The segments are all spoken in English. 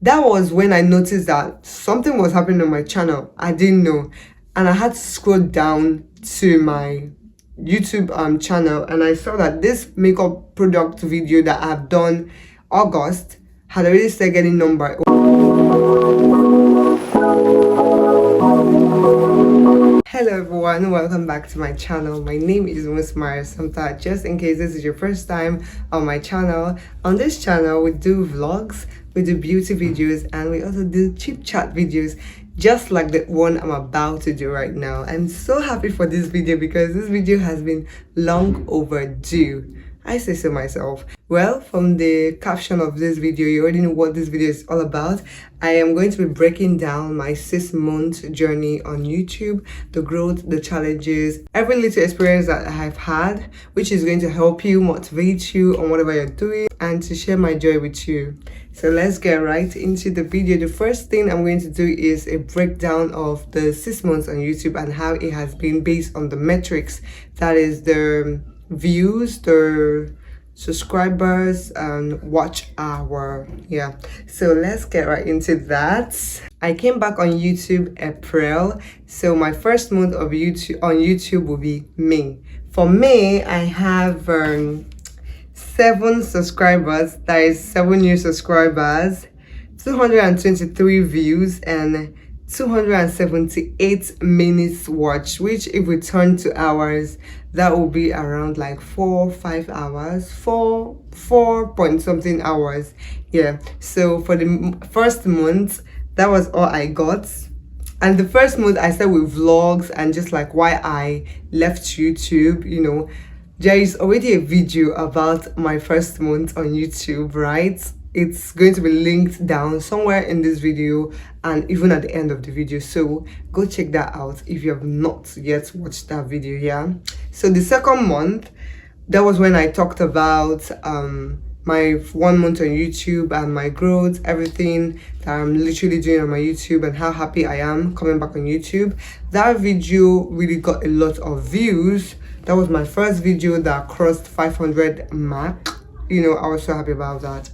that was when I noticed that something was happening on my channel. I didn't know, and I had to scroll down to my YouTube channel, and I saw that this makeup product video that I've done August had already started getting number. Hello everyone, welcome back to my channel. My name is Nwosumariaassumpta. Just in case this is your first time on my channel, on this channel we do vlogs, we do beauty videos, and we also do chit chat videos, just like the one I'm about to do right now. I'm so happy for this video because this video has been long overdue. I say so myself. Well, from the caption of this video, you already know what this video is all about. I am going to be breaking down my 6-month journey on YouTube, the growth, the challenges, every little experience that I have had, which is going to help you, motivate you on whatever you're doing, and to share my joy with you. So let's get right into the video. The first thing I'm going to do is a breakdown of the 6 months on YouTube and how it has been based on the metrics, that is the views, the subscribers, and watch hour. Yeah, so let's get right into that. I came back on YouTube April, so my first month of YouTube will be May. For May, I have 7 subscribers, that is 7 new subscribers, 223 views, and 278 minutes watched, which if we turn to hours, that will be around like 4-5 hours, 4 point something hours. Yeah, so for the first month, that was all I got. And the first month I started with vlogs and just like why I left YouTube. You know, there is already a video about my first month on YouTube, right? It's going to be linked down somewhere in this video and even at the end of the video, so go check that out if you have not yet watched that video. Yeah, so the second month, that was when I talked about my 1 month on YouTube and my growth, everything that I'm literally doing on my YouTube and how happy I am coming back on YouTube. That video really got a lot of views. That was my first video that crossed 500 mark. You know, I was so happy about that.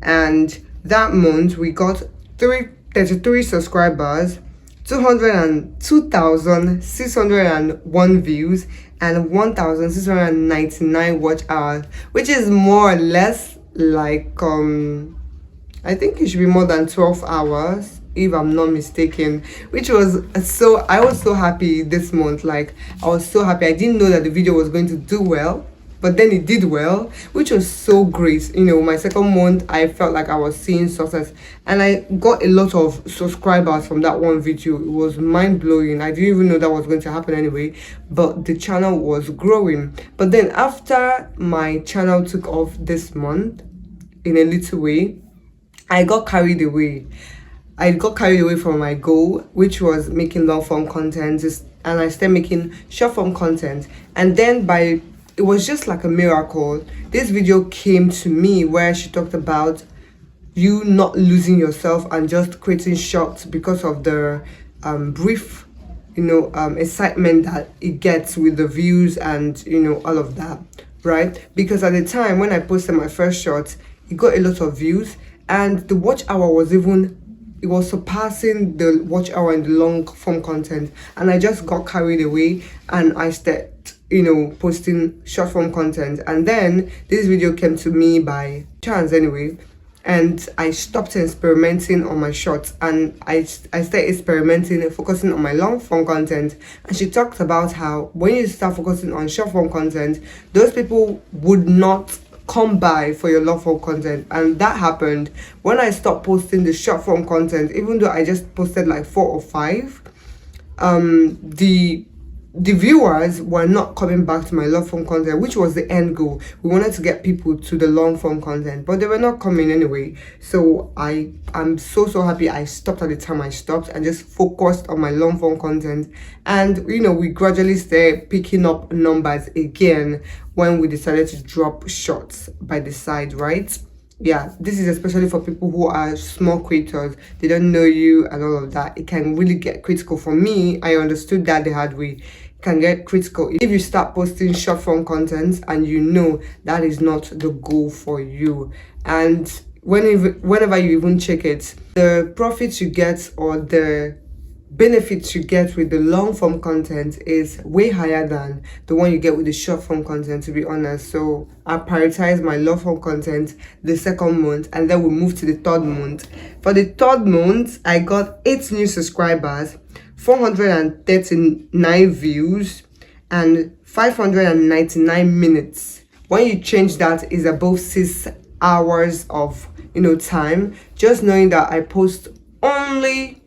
And that month we got 33 subscribers, 202,601 views, and 1,699 watch hours, which is more or less like I think it should be more than 12 hours if I'm not mistaken, which was so, I was so happy this month. Like, I was so happy. I didn't know that the video was going to do well, but then it did well, which was so great. You know, my second month, I felt like I was seeing success, and I got a lot of subscribers from that one video. It was mind-blowing. I didn't even know that was going to happen anyway, but the channel was growing. But then after my channel took off this month in a little way, I got carried away. I got carried away from my goal, which was making long-form content, and I started making short-form content. And then it was just like a miracle. This video came to me where she talked about you not losing yourself and just creating shorts because of the brief, you know, excitement that it gets with the views and, you know, all of that, right? Because at the time when I posted my first short, it got a lot of views, and the watch hour was it was surpassing the watch hour in the long form content, and I just got carried away and I started, you know, posting short form content. And then this video came to me by chance anyway, and I stopped experimenting on my shorts and I started experimenting and focusing on my long form content. And she talked about how when you start focusing on short form content, those people would not come by for your long form content. And that happened when I stopped posting the short form content. Even though I just posted like 4 or 5, the viewers were not coming back to my long form content, which was the end goal. We wanted to get people to the long form content, but they were not coming anyway. So I'm so happy I stopped at the time I stopped and just focused on my long form content. And you know, we gradually started picking up numbers again when we decided to drop shorts by the side, right? Yeah, this is especially for people who are small creators. They don't know you and all of that. It can really get critical. For me, I understood that the hard way. It can get critical if you start posting short form content and you know that is not the goal for you. And whenever you even check it, the profits you get or the benefits you get with the long form content is way higher than the one you get with the short form content, to be honest. So I prioritize my long form content the second month, and then we move to the third month. For the third month, I got 8 new subscribers, 439 views, and 599 minutes. When you change that, is above 6 hours of time. Just knowing that I post only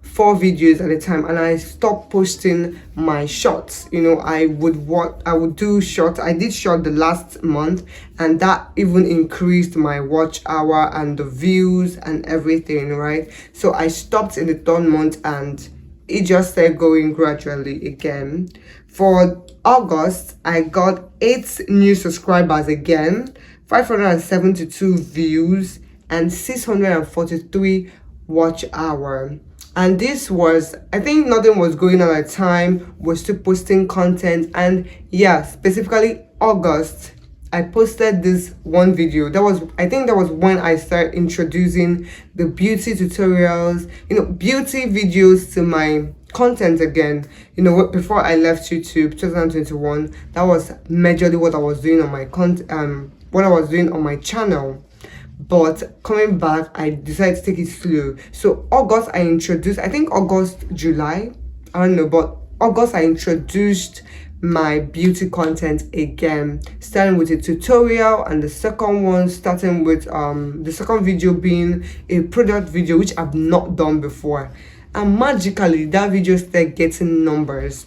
4 videos at a time, and I stopped posting my shorts. I would do short. I did short the last month, and that even increased my watch hour and the views and everything, right? So I stopped in the third month, and it just started going gradually again. For August, I got 8 new subscribers again, 572 views, and 643 watch hour. And this was, I think nothing was going on at the time, we're still posting content. And yeah, specifically August, I posted this one video. I think that was when I started introducing the beauty tutorials, beauty videos to my content again. Before I left YouTube 2021, that was majorly what I was doing on my what I was doing on my channel. But coming back, I decided to take it slow. So August, I introduced, I think August, July, I don't know, but August I introduced my beauty content again, starting with a tutorial, and the second one starting with the second video being a product video, which I've not done before. And magically that video started getting numbers.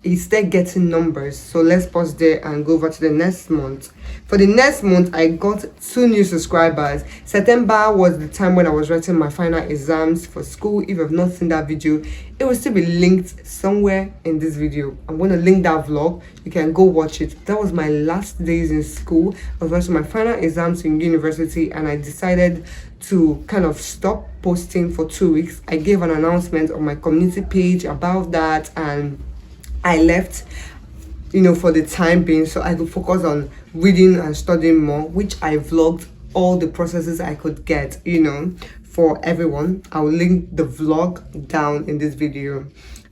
So let's pause there and go over to the next month. For the next month, I got 2 new subscribers. September was the time when I was writing my final exams for school. If you've not seen that video, it will still be linked somewhere in this video. I'm going to link that vlog. You can go watch it. That was my last days in school. I was writing my final exams in university, and I decided to kind of stop posting for 2 weeks. I gave an announcement on my community page about that, and I left, for the time being, so I could focus on reading and studying more, which I vlogged all the processes I could get, for everyone. I'll link the vlog down in this video.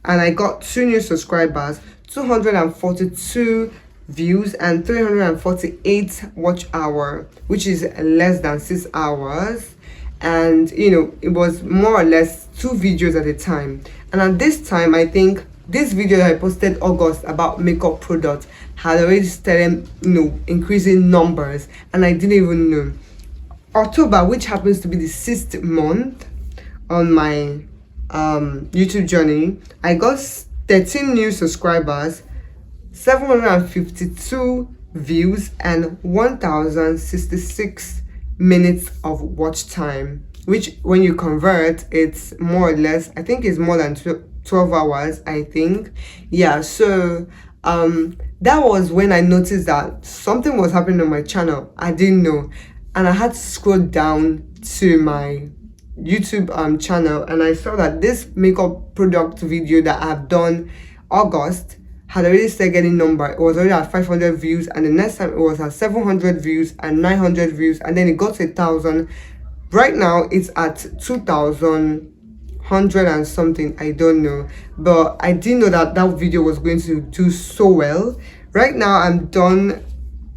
And I got 2 new subscribers, 242 views, and 348 watch hour, which is less than 6 hours. And it was more or less 2 videos at a time. And at this time, I think this video that I posted August about makeup products had already started increasing numbers, and I didn't even know. October, which happens to be the 6th month on my YouTube journey, I got 13 new subscribers, 752 views, and 1066 minutes of watch time, which when you convert, it's more or less, I think it's more than 12 hours, I think. Yeah, so that was when I noticed that something was happening on my channel. I didn't know, and I had to scroll down to my YouTube channel, and I saw that this makeup product video that I've done August had already started getting number. It was already at 500 views, and the next time it was at 700 views and 900 views, and then it got to 1,000. Right now it's at 2,100 and something, I don't know, but I didn't know that that video was going to do so well. Right now I'm done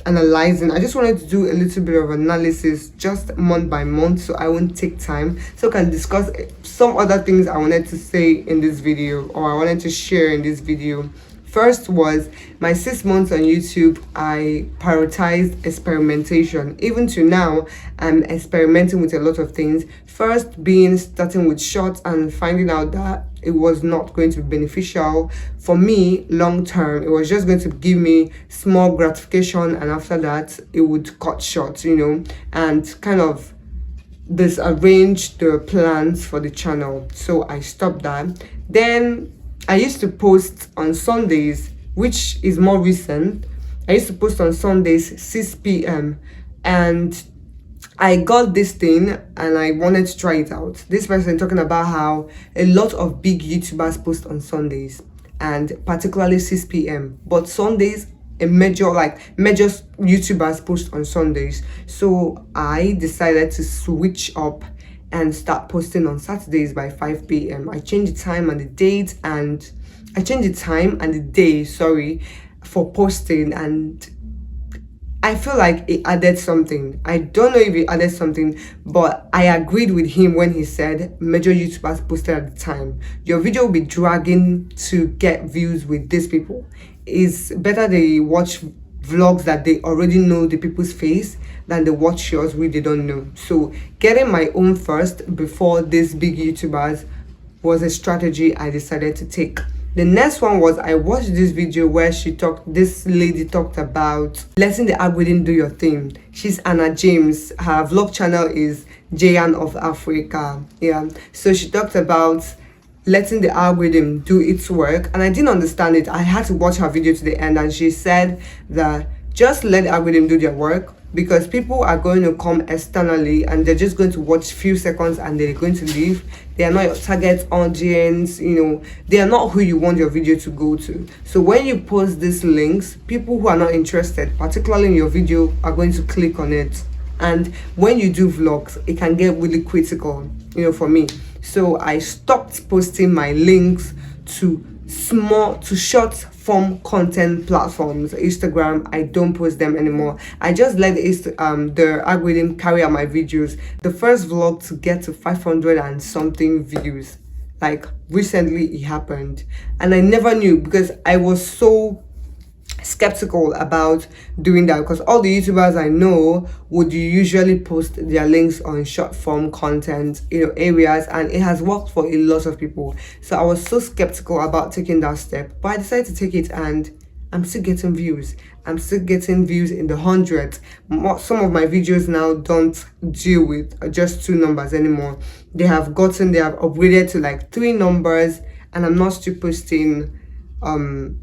analyzing. I just wanted to do a little bit of analysis, just month by month, so I won't take time, so I can discuss some other things I wanted to say in this video, or I wanted to share in this video. First was my 6 months on YouTube. I prioritized experimentation. Even to now, I'm experimenting with a lot of things. First being starting with shorts and finding out that it was not going to be beneficial for me long term. It was just going to give me small gratification, and after that it would cut short, and kind of disarrange the plans for the channel. So I stopped that. Then I used to post on Sundays, which is more recent. I used to post on Sundays 6 p.m. and I got this thing and I wanted to try it out. This person talking about how a lot of big YouTubers post on Sundays, and particularly 6 p.m. But Sundays a major YouTubers post on Sundays. So I decided to switch up and start posting on Saturdays by 5 p.m. I changed the time and the date, and I changed the time and the day, sorry, for posting, and I feel like it added something. I don't know if it added something, but I agreed with him when he said major YouTubers posted at the time. Your video will be dragging to get views with these people. It's better they watch vlogs that they already know the people's face than they watch yours which they don't know. So getting my own first before these big YouTubers was a strategy I decided to take. The next one was, I watched this video where this lady talked about letting the algorithm do your thing. She's Anna James. Her vlog channel is Jayan of Africa. Yeah. So she talked about letting the algorithm do its work, and I didn't understand it. I had to watch her video to the end, and she said that just let the algorithm do their work, because people are going to come externally and they're just going to watch few seconds and they're going to leave. They are not your target audience, they are not who you want your video to go to. So when you post these links, people who are not interested, particularly in your video, are going to click on it. And when you do vlogs, it can get really critical, for me. So I stopped posting my links to short form content platforms. Instagram, I don't post them anymore. I just let the algorithm carry out my videos. The first vlog to get to 500 and something views, like recently it happened, and I never knew because I was so skeptical about doing that, because all the YouTubers I know would usually post their links on short form content areas, and it has worked for a lot of people. So I was so skeptical about taking that step, but I decided to take it, and I'm still getting views. I'm still getting views in the hundreds. Some of my videos now don't deal with just 2 numbers anymore. They have upgraded to like 3 numbers, and I'm not still posting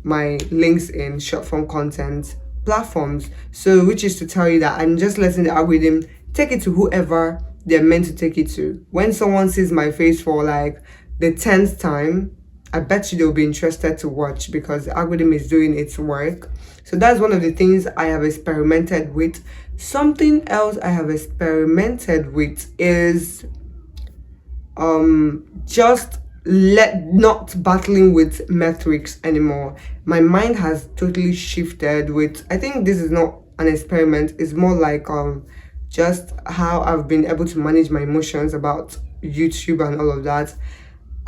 my links in short form content platforms. So which is to tell you that I'm just letting the algorithm take it to whoever they're meant to take it to. When someone sees my face for like the 10th time, I bet you they'll be interested to watch, because the algorithm is doing its work. So that's one of the things I have experimented with. Something else I have experimented with is just not battling with metrics anymore. My mind has totally shifted with, I think this is not an experiment, it's more like just how I've been able to manage my emotions about YouTube and all of that.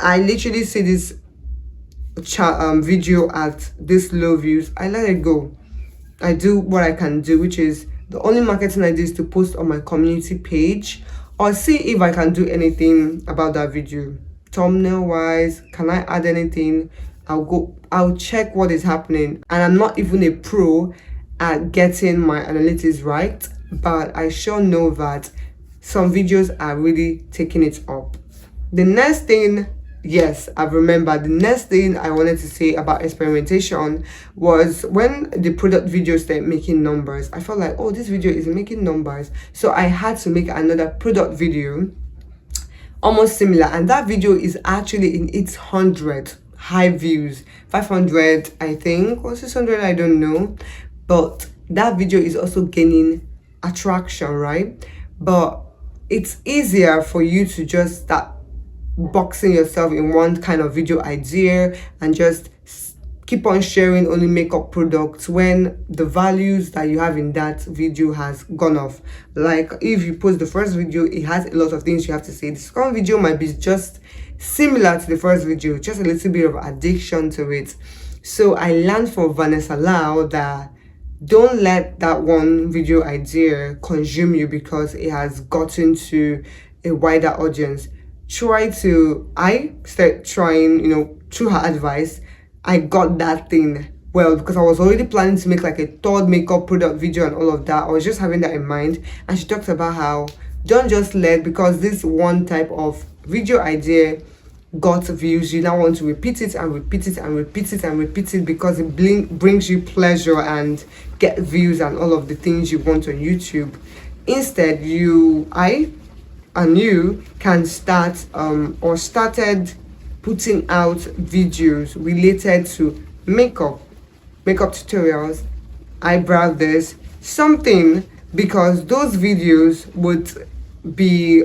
I literally see this video at this low views, I let it go. I do what I can do, which is the only marketing I do is to post on my community page or see if I can do anything about that video. Thumbnail wise, can I add anything? I'll check what is happening. And I'm not even a pro at getting my analytics right, but I sure know that some videos are really taking it up. The next thing, yes, I've remembered, the next thing I wanted to say about experimentation was when the product videos started making numbers. I felt like, oh, this video is making numbers, so I had to make another product video almost similar, and that video is actually in its 100 high views, 500 I think, or 600, I don't know, but that video is also gaining attraction, right? But it's easier for you to just start boxing yourself in one kind of video idea and just keep on sharing only makeup products when the values that you have in that video has gone off. Like if you post the first video, it has a lot of things you have to say. The second video might be just similar to the first video, just a little bit of addiction to it. So I learned from Vanessa Lau that don't let that one video idea consume you because it has gotten to a wider audience. I started trying, through her advice, I got that thing well, because I was already planning to make like a third makeup product video and all of that. I was just having that in mind, and she talked about how don't just because this one type of video idea got views, you now want to repeat it and repeat it and repeat it and repeat it because it brings you pleasure and get views and all of the things you want on YouTube. Instead, I and you can start or started putting out videos related to makeup tutorials, eyebrow this, something, because those videos would be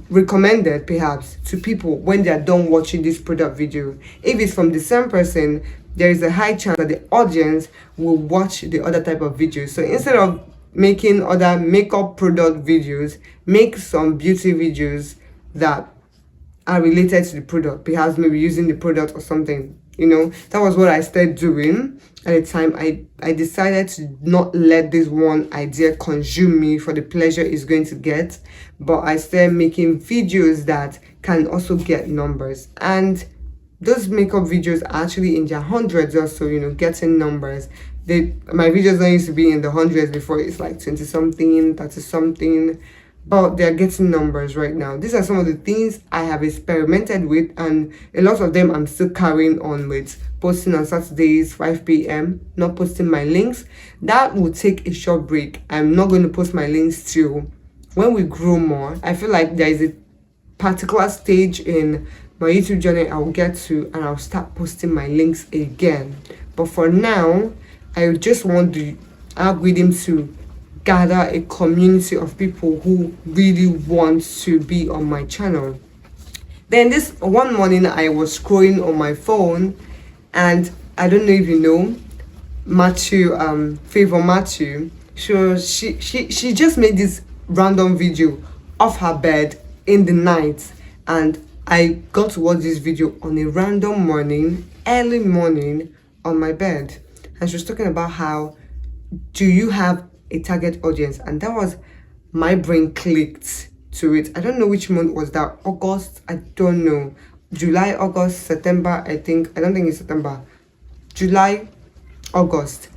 recommended perhaps to people when they are done watching this product video. If it's from the same person, there is a high chance that the audience will watch the other type of videos. So instead of making other makeup product videos, make some beauty videos that are related to the product, perhaps maybe using the product or something. That was what I started doing at the time. I decided to not let this one idea consume me for the pleasure it's going to get, but I started making videos that can also get numbers. And those makeup videos are actually in their hundreds or so, getting numbers. My videos don't used to be in the hundreds before. It's like 20 something, 30 something, but they're getting numbers right now. These are some of the things I have experimented with, and a lot of them I'm still carrying on with. Posting on Saturdays 5 p.m, not posting my links. That will take a short break. I'm not going to post my links till when we grow more. I feel like there is a particular stage in my YouTube journey I'll get to, and I'll start posting my links again. But for now, I just want the algorithm to gather a community of people who really want to be on my channel. Then this one morning I was scrolling on my phone, and I don't know if you know Favor Matthew. So she just made this random video of her bed in the night, and I got to watch this video on a random morning, early morning, on my bed. And she was talking about how, do you have a target audience? And that was, my brain clicked to it. I don't know which month was that. August, I don't know. July, August, September, I think. I don't think it's September. July, August.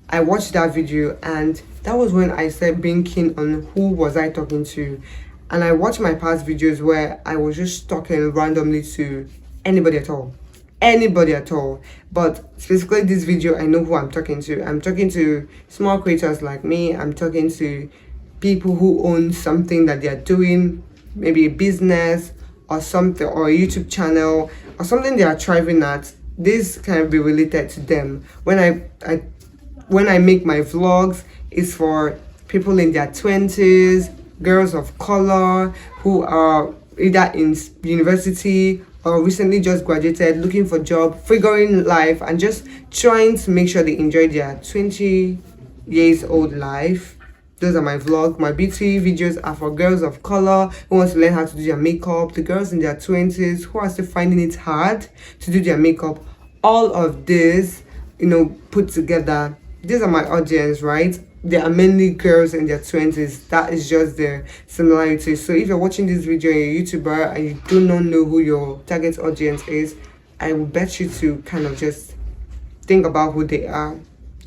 I watched that video, and that was when I started being keen on who was I talking to. And I watched my past videos where I was just talking randomly to anybody at all. But specifically this video, I know who I'm talking to. I'm talking to small creators like me. I'm talking to people who own something that they're doing, maybe a business or something, or a YouTube channel or something they are thriving at. This can be related to them. When I make my vlogs, it's for people in their 20s, girls of color who are either in university or recently just graduated, looking for job, figuring life, and just trying to make sure they enjoy their 20 years old life. Those are my vlogs. My beauty videos are for girls of color who want to learn how to do their makeup, the girls in their 20s who are still finding it hard to do their makeup. All of this, put together, these are my audience, right? There are mainly girls in their 20s. That is just the similarity. So if you're watching this video and you're a YouTuber and you do not know who your target audience is, I will bet you to kind of just think about who they are,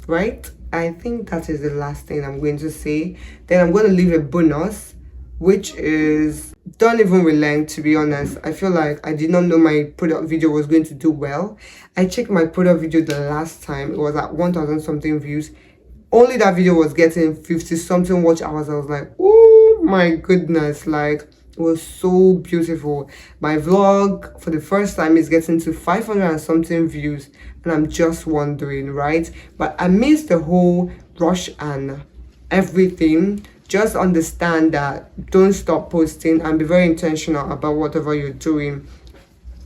right? I think that is the last thing I'm going to say. Then I'm going to leave a bonus, which is, don't even relent, to be honest. I feel like I did not know my product video was going to do well. I checked my product video the last time. It was at 1,000 something views. Only that video was getting 50 something watch hours. I was like, oh my goodness, like, it was so beautiful. My vlog for the first time is getting to 500 and something views, and I'm just wondering, right? But amidst the whole rush and everything, just understand that don't stop posting and be very intentional about whatever you're doing.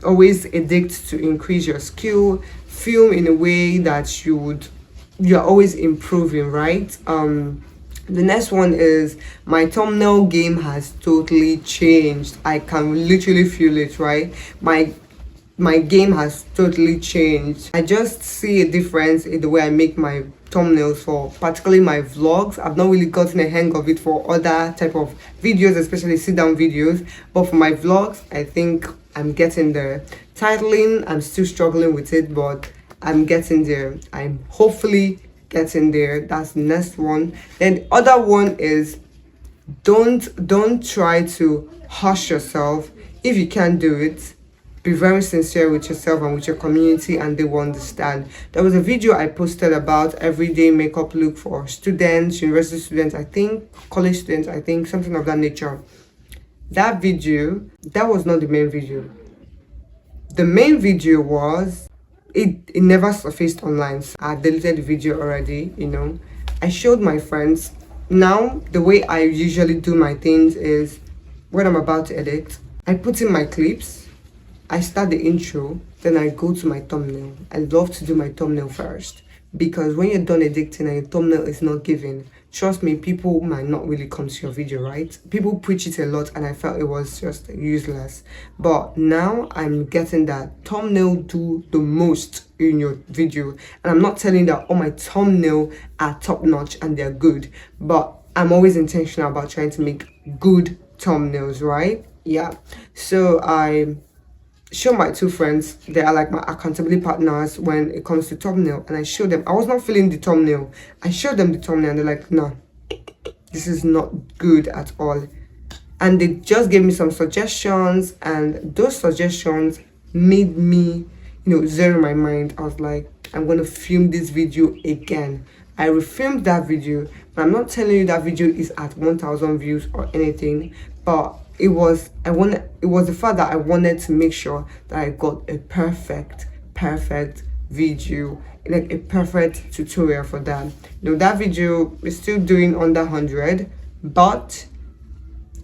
Always addict to increase your skill. Film in a way that you're always improving, right? The next one is, my thumbnail game has totally changed. I can literally feel it, right? My game has totally changed. I just see a difference in the way I make my thumbnails for particularly my vlogs. I've not really gotten a hang of it for other type of videos, especially sit down videos, but for my vlogs, I think I'm getting there. Titling, I'm still struggling with it, but I'm getting there. I'm hopefully getting there. That's the next one. Then the other one is, don't try to hush yourself. If you can't do it, be very sincere with yourself and with your community, and they will understand. There was a video I posted about everyday makeup look for students, university students, I think, college students, I think, something of that nature. That video, that was not the main video. The main video was, it never surfaced online. So I deleted the video already, I showed my friends. Now the way I usually do my things is when I'm about to edit, I put in my clips, I start the intro, then I go to my thumbnail. I love to do my thumbnail first, because when you're done editing and your thumbnail is not giving, trust me, people might not really come to your video, right? People preach it a lot and I felt it was just useless. But now I'm getting that thumbnail do the most in your video. And I'm not telling that all my thumbnail are top notch and they're good, but I'm always intentional about trying to make good thumbnails, right? Yeah. So I show my two friends, they are like my accountability partners when it comes to thumbnail, and I show them. I was not feeling the thumbnail. I showed them the thumbnail and they're like, no, this is not good at all. And they just gave me some suggestions, and those suggestions made me, zero my mind. I was like, I'm going to film this video again. I refilmed that video, but I'm not telling you that video is at 1,000 views or anything, but it was the fact that I wanted to make sure that I got a perfect video, like a perfect tutorial for that. That video is still doing under 100, but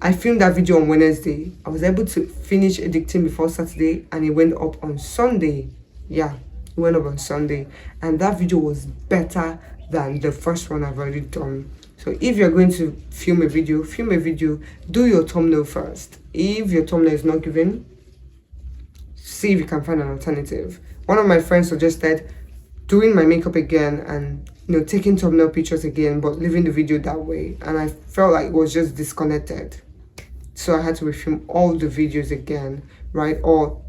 I filmed that video on Wednesday. I was able to finish editing before Saturday, and it went up on Sunday. Yeah, it went up on Sunday, and that video was better than the first one I've already done. So if you're going to film a video, do your thumbnail first. If your thumbnail is not given, see if you can find an alternative. One of my friends suggested doing my makeup again and taking thumbnail pictures again, but leaving the video that way, and I felt like it was just disconnected. So I had to refilm all the videos again, right? Or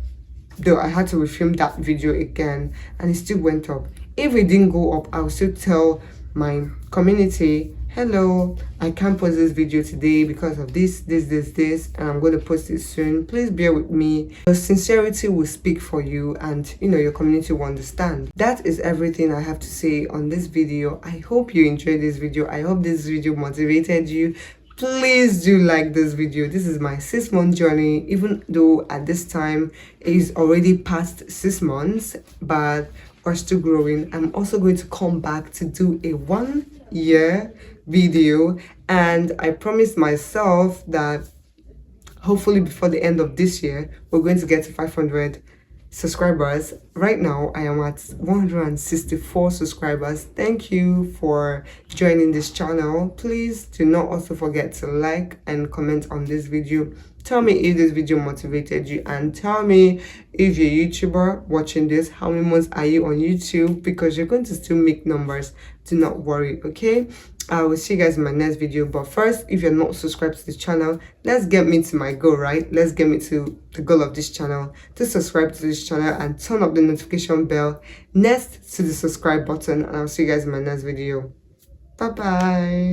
though I had to refilm that video again, and it still went up. If it didn't go up, I'll still tell my community, hello, I can't post this video today because of this, and I'm going to post it soon. Please bear with me. Your sincerity will speak for you, and your community will understand. That is everything I have to say on this video. I hope you enjoyed this video. I hope this video motivated you. Please do like this video. This is my 6-month journey, even though at this time it is already past 6 months, but we're still growing. I'm also going to come back to do a 1-year video, and I promised myself that hopefully before the end of this year we're going to get to 500 subscribers. Right now I am at 164 subscribers. Thank you for joining this channel. Please do not also forget to like and comment on this video. Tell me if this video motivated you, and tell me if you're a YouTuber watching this, how many months are you on YouTube, because you're going to still make numbers. Do not worry, okay? I will see you guys in my next video. But first, if you're not subscribed to this channel, let's get me to my goal, right? Let's get me to the goal of this channel, to subscribe to this channel and turn up the notification bell next to the subscribe button. And I'll see you guys in my next video. Bye bye.